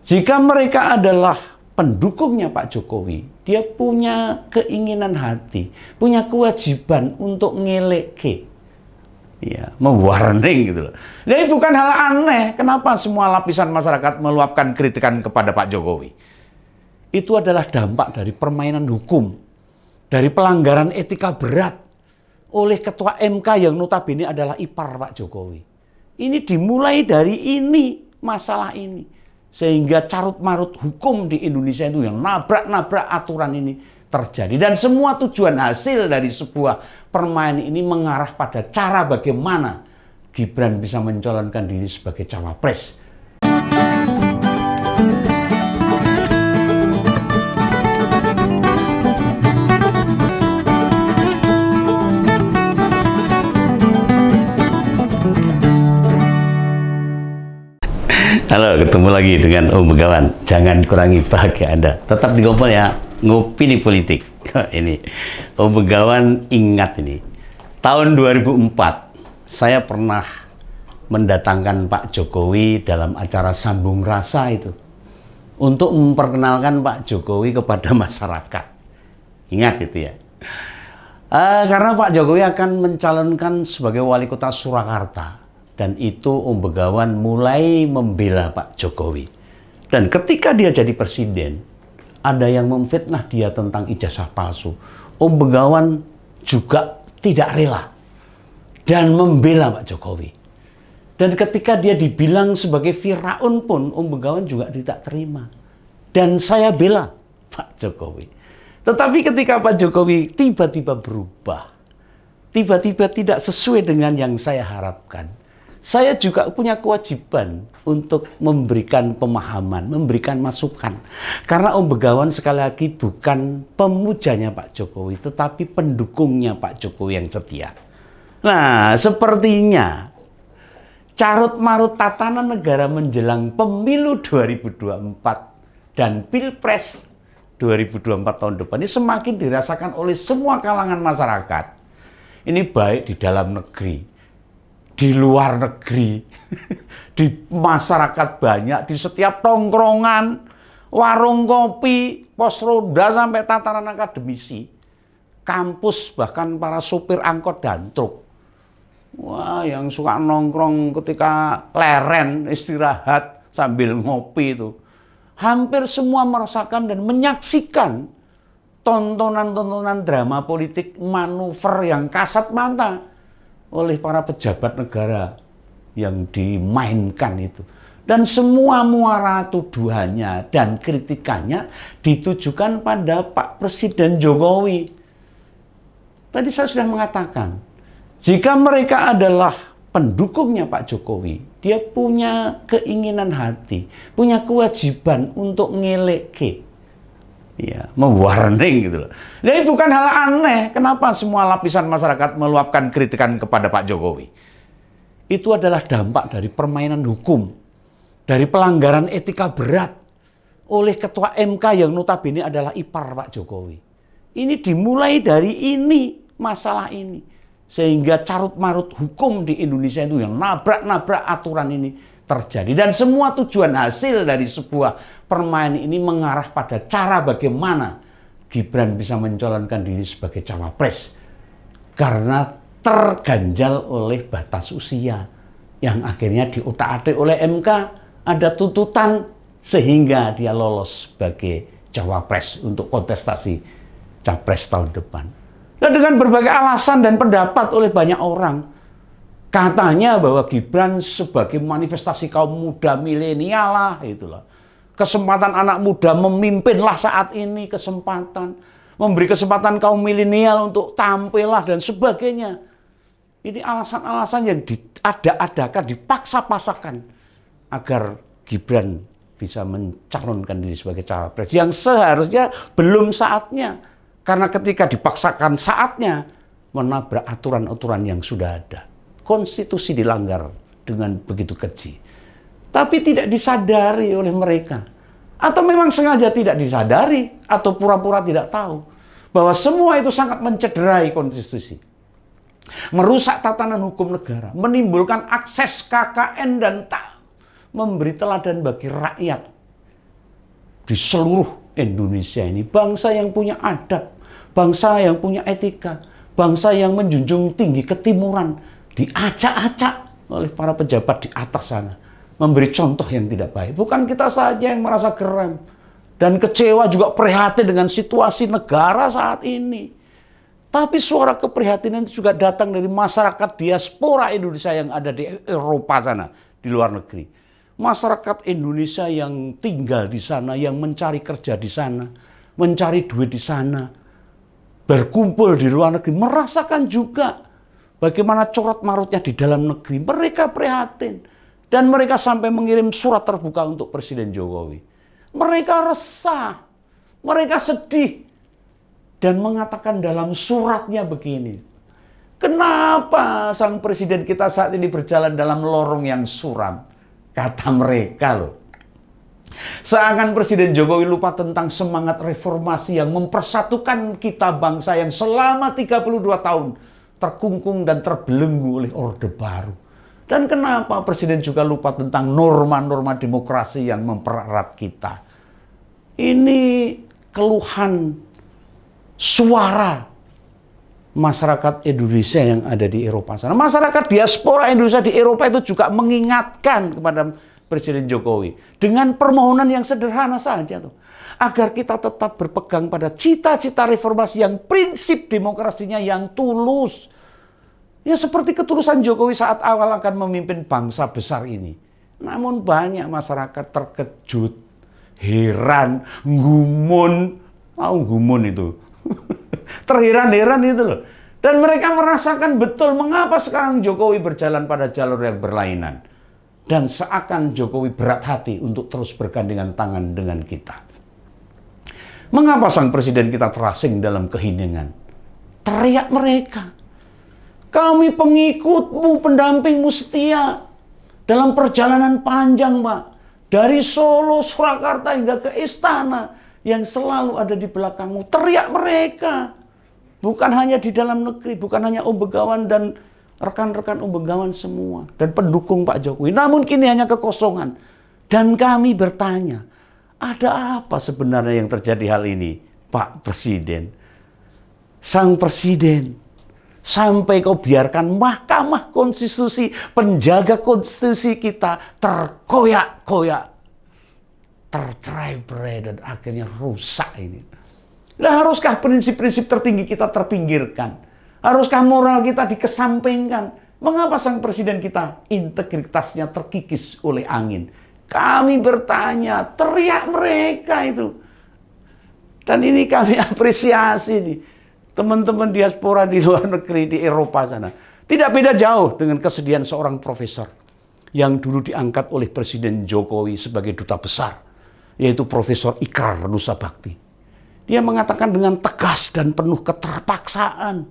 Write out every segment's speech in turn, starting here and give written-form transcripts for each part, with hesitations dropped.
Jika mereka adalah pendukungnya Pak Jokowi, dia punya keinginan hati, punya kewajiban untuk ngeleke, ya, mewarning gitu loh. Jadi bukan hal aneh kenapa semua lapisan masyarakat meluapkan kritikan kepada Pak Jokowi. Itu adalah dampak dari permainan hukum, dari pelanggaran etika berat oleh Ketua MK yang notabene adalah ipar Pak Jokowi. Ini dimulai dari ini, masalah ini. Sehingga carut-marut hukum di Indonesia itu yang nabrak-nabrak aturan ini terjadi. Dan semua tujuan hasil dari sebuah permainan ini mengarah pada cara bagaimana Gibran bisa mencalonkan diri sebagai cawapres. Halo, ketemu lagi dengan Om Begawan. Jangan kurangi bahagia Anda. Tetap di Kompol ya, ngopi di politik. Ini, Om Begawan ingat ini. Tahun 2004, saya pernah mendatangkan Pak Jokowi dalam acara Sambung Rasa itu. Untuk memperkenalkan Pak Jokowi kepada masyarakat. Ingat itu ya. Karena Pak Jokowi akan mencalonkan sebagai wali kota Surakarta. Dan itu Om Begawan mulai membela Pak Jokowi. Dan ketika dia jadi presiden, ada yang memfitnah dia tentang ijazah palsu. Om Begawan juga tidak rela dan membela Pak Jokowi. Dan ketika dia dibilang sebagai Firaun pun, Om Begawan juga tidak terima. Dan saya bela Pak Jokowi. Tetapi ketika Pak Jokowi tiba-tiba berubah, tiba-tiba tidak sesuai dengan yang saya harapkan, saya juga punya kewajiban untuk memberikan pemahaman, memberikan masukan. Karena Om Begawan sekali lagi bukan pemujanya Pak Jokowi, tetapi pendukungnya Pak Jokowi yang setia. Nah, sepertinya carut-marut tatanan negara menjelang pemilu 2024 dan Pilpres 2024 tahun depan ini semakin dirasakan oleh semua kalangan masyarakat. Ini baik di dalam negeri, di luar negeri, di masyarakat banyak, di setiap tongkrongan, warung kopi, pos roda sampai tataran akademisi, kampus, bahkan para supir angkot dan truk. Wah, yang suka nongkrong ketika leren istirahat sambil ngopi itu, hampir semua merasakan dan menyaksikan tontonan-tontonan drama politik manuver yang kasat mata oleh para pejabat negara yang dimainkan itu. Dan semua muara tuduhannya dan kritikannya ditujukan pada Pak Presiden Jokowi. Tadi saya sudah mengatakan, jika mereka adalah pendukungnya Pak Jokowi, dia punya keinginan hati, punya kewajiban untuk ngeleke, ya, mewarning gitu loh. Jadi bukan hal aneh kenapa semua lapisan masyarakat meluapkan kritikan kepada Pak Jokowi. Itu adalah dampak dari permainan hukum, dari pelanggaran etika berat oleh Ketua MK yang notabene adalah ipar Pak Jokowi. Ini dimulai dari ini, masalah ini. Sehingga carut-marut hukum di Indonesia itu yang nabrak-nabrak aturan ini terjadi. Dan semua tujuan hasil dari sebuah permainan ini mengarah pada cara bagaimana Gibran bisa mencalonkan diri sebagai cawapres. Karena terganjal oleh batas usia yang akhirnya diutak-atik oleh MK. Ada tuntutan sehingga dia lolos sebagai cawapres untuk kontestasi capres tahun depan. Dan dengan berbagai alasan dan pendapat oleh banyak orang, katanya bahwa Gibran sebagai manifestasi kaum muda milenial lah, itulah. Kesempatan anak muda memimpinlah saat ini, kesempatan. Memberi kesempatan kaum milenial untuk tampillah dan sebagainya. Ini alasan-alasan yang diada-adakan, dipaksa-pasakan agar Gibran bisa mencalonkan diri sebagai cawapres. Yang seharusnya belum saatnya. Karena ketika dipaksakan saatnya, menabrak aturan-aturan yang sudah ada. Konstitusi dilanggar dengan begitu keji. Tapi tidak disadari oleh mereka. Atau memang sengaja tidak disadari, atau pura-pura tidak tahu. Bahwa semua itu sangat mencederai konstitusi. Merusak tatanan hukum negara. Menimbulkan akses KKN dan tak memberi teladan bagi rakyat. di seluruh Indonesia ini. Bangsa yang punya adab, bangsa yang punya etika, bangsa yang menjunjung tinggi ketimuran, diacak-acak oleh para pejabat di atas sana. Memberi contoh yang tidak baik. Bukan kita saja yang merasa geram dan kecewa, juga prihatin dengan situasi negara saat ini. Tapi suara keprihatinan itu juga datang dari masyarakat diaspora Indonesia yang ada di Eropa sana, di luar negeri. Masyarakat Indonesia yang tinggal di sana, yang mencari kerja di sana, mencari duit di sana, berkumpul di luar negeri, merasakan juga bagaimana corak marutnya di dalam negeri. Mereka prihatin. Dan mereka sampai mengirim surat terbuka untuk Presiden Jokowi. Mereka resah, mereka sedih. Dan mengatakan dalam suratnya begini, kenapa sang presiden kita saat ini berjalan dalam lorong yang suram? Kata mereka loh. Seakan Presiden Jokowi lupa tentang semangat reformasi yang mempersatukan kita bangsa yang selama 32 tahun terkungkung dan terbelenggu oleh Orde Baru. Dan kenapa Presiden juga lupa tentang norma-norma demokrasi yang mempererat kita? Ini keluhan suara masyarakat Indonesia yang ada di Eropa sana. Masyarakat diaspora Indonesia di Eropa itu juga mengingatkan kepada Presiden Jokowi dengan permohonan yang sederhana saja tuh, agar kita tetap berpegang pada cita-cita reformasi yang prinsip demokrasinya yang tulus. Ya seperti ketulusan Jokowi saat awal akan memimpin bangsa besar ini. Namun banyak masyarakat terkejut, heran, gumun. Tahu gumun itu? Terheran-heran itu loh. Dan mereka merasakan betul mengapa sekarang Jokowi berjalan pada jalur yang berlainan. Dan seakan Jokowi berat hati untuk terus bergandengan tangan dengan kita. Mengapa sang presiden kita terasing dalam keheningan? Teriak mereka. Kami pengikutmu, pendampingmu setia. Dalam perjalanan panjang, Pak. Dari Solo, Surakarta hingga ke istana. Yang selalu ada di belakangmu. Teriak mereka. Bukan hanya di dalam negeri, bukan hanya Om Begawan dan rekan-rekan Om Begawan semua. Dan pendukung Pak Jokowi. Namun kini hanya kekosongan. Dan kami bertanya, ada apa sebenarnya yang terjadi hal ini, Pak Presiden? Sang Presiden, sampai kau biarkan Mahkamah Konstitusi, penjaga konstitusi kita terkoyak-koyak, tercerai-berai dan akhirnya rusak ini. Nah, haruskah prinsip-prinsip tertinggi kita terpinggirkan? Haruskah moral kita dikesampingkan? Mengapa sang presiden kita integritasnya terkikis oleh angin? Kami bertanya, teriak mereka itu. Dan ini kami apresiasi nih. Teman-teman diaspora di luar negeri, di Eropa sana. Tidak beda jauh dengan kesedihan seorang profesor yang dulu diangkat oleh Presiden Jokowi sebagai duta besar, yaitu Profesor Ikrar Nusabakti. Dia mengatakan dengan tegas dan penuh keterpaksaan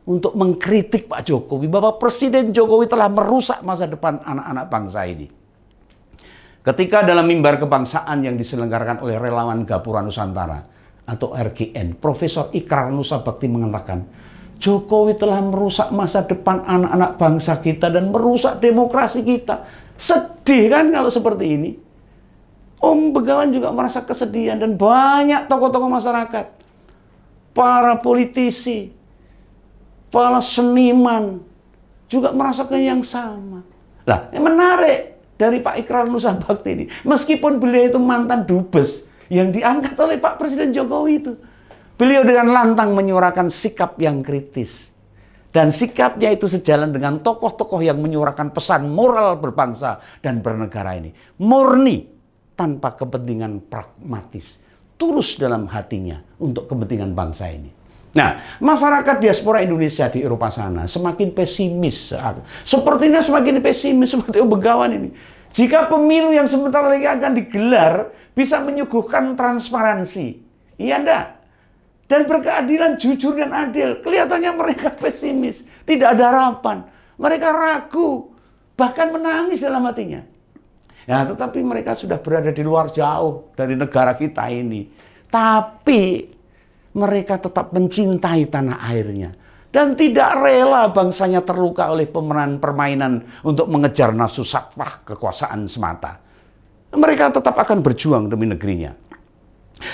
untuk mengkritik Pak Jokowi bahwa Presiden Jokowi telah merusak masa depan anak-anak bangsa ini. Ketika dalam mimbar kebangsaan yang diselenggarakan oleh Relawan Gapura Nusantara atau RGN, Profesor Ikrar Nusabakti mengatakan, Jokowi telah merusak masa depan anak-anak bangsa kita dan merusak demokrasi kita. Sedih kan kalau seperti ini? Om Begawan juga merasa kesedihan dan banyak tokoh-tokoh masyarakat, para politisi, para seniman juga merasakan yang sama. Lah, yang menarik dari Pak Ikrar Nusabakti ini, meskipun beliau itu mantan dubes yang diangkat oleh Pak Presiden Jokowi itu, beliau dengan lantang menyuarakan sikap yang kritis. Dan sikapnya itu sejalan dengan tokoh-tokoh yang menyuarakan pesan moral berbangsa dan bernegara ini. Murni, tanpa kepentingan pragmatis. Tulus dalam hatinya untuk kepentingan bangsa ini. Nah, masyarakat diaspora Indonesia di Eropa sana semakin pesimis. Sepertinya semakin pesimis seperti Om Begawan ini. Jika pemilu yang sebentar lagi akan digelar bisa menyuguhkan transparansi. Iya enggak? Dan berkeadilan, jujur dan adil. Kelihatannya mereka pesimis. Tidak ada harapan. Mereka ragu. Bahkan menangis dalam hatinya. Ya, tetapi mereka sudah berada di luar jauh dari negara kita ini. Tapi mereka tetap mencintai tanah airnya. Dan tidak rela bangsanya terluka oleh permainan untuk mengejar nafsu satwah kekuasaan semata. Mereka tetap akan berjuang demi negerinya.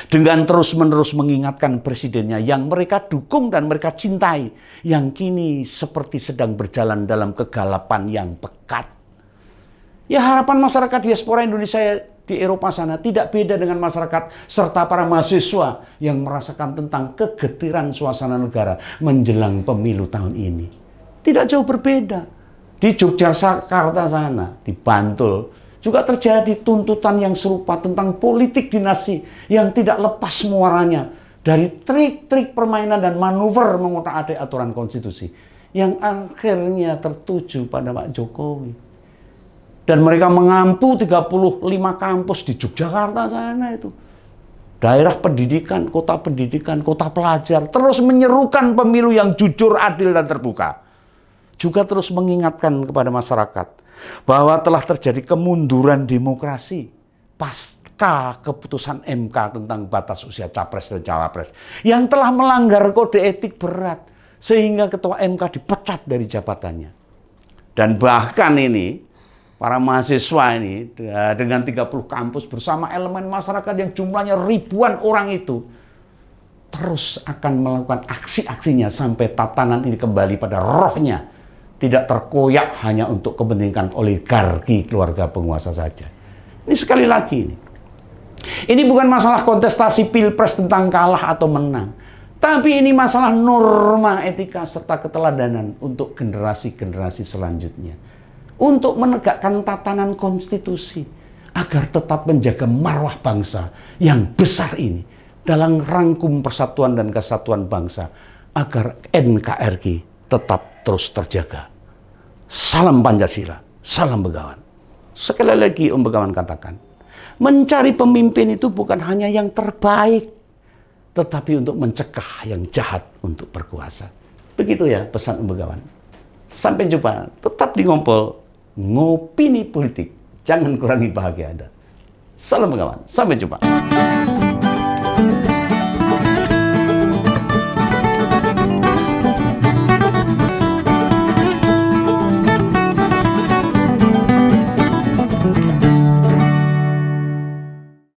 dengan terus-menerus mengingatkan presidennya yang mereka dukung dan mereka cintai, yang kini seperti sedang berjalan dalam kegelapan yang pekat. Ya, harapan masyarakat diaspora Indonesia di Eropa sana tidak beda dengan masyarakat serta para mahasiswa yang merasakan tentang kegetiran suasana negara menjelang pemilu tahun ini. Tidak jauh berbeda. Di Yogyakarta sana, di Bantul, juga terjadi tuntutan yang serupa tentang politik dinasti yang tidak lepas muaranya dari trik-trik permainan dan manuver mengutak-atik aturan konstitusi yang akhirnya tertuju pada Pak Jokowi. Dan mereka mengampu 35 kampus di Yogyakarta sana itu. Daerah pendidikan, kota pelajar, terus menyerukan pemilu yang jujur, adil, dan terbuka. Juga terus mengingatkan kepada masyarakat bahwa telah terjadi kemunduran demokrasi pasca keputusan MK tentang batas usia capres dan cawapres yang telah melanggar kode etik berat sehingga ketua MK dipecat dari jabatannya. Dan bahkan ini para mahasiswa ini dengan 30 kampus bersama elemen masyarakat yang jumlahnya ribuan orang itu terus akan melakukan aksi-aksinya sampai tatanan ini kembali pada rohnya, tidak terkoyak hanya untuk kepentingan oligarki keluarga penguasa saja. Ini sekali lagi ini bukan masalah kontestasi pilpres tentang kalah atau menang, tapi ini masalah norma etika serta keteladanan untuk generasi-generasi selanjutnya, untuk menegakkan tatanan konstitusi agar tetap menjaga marwah bangsa yang besar ini dalam rangkum persatuan dan kesatuan bangsa agar NKRI tetap terus terjaga. Salam Pancasila, salam Begawan. Sekali lagi Om Begawan katakan, mencari pemimpin itu bukan hanya yang terbaik, tetapi untuk mencegah yang jahat untuk berkuasa. Begitu ya pesan Om Begawan. Sampai jumpa, tetap di Ngompol, ngopini politik. Jangan kurangi bahagia Anda. Salam Begawan, sampai jumpa.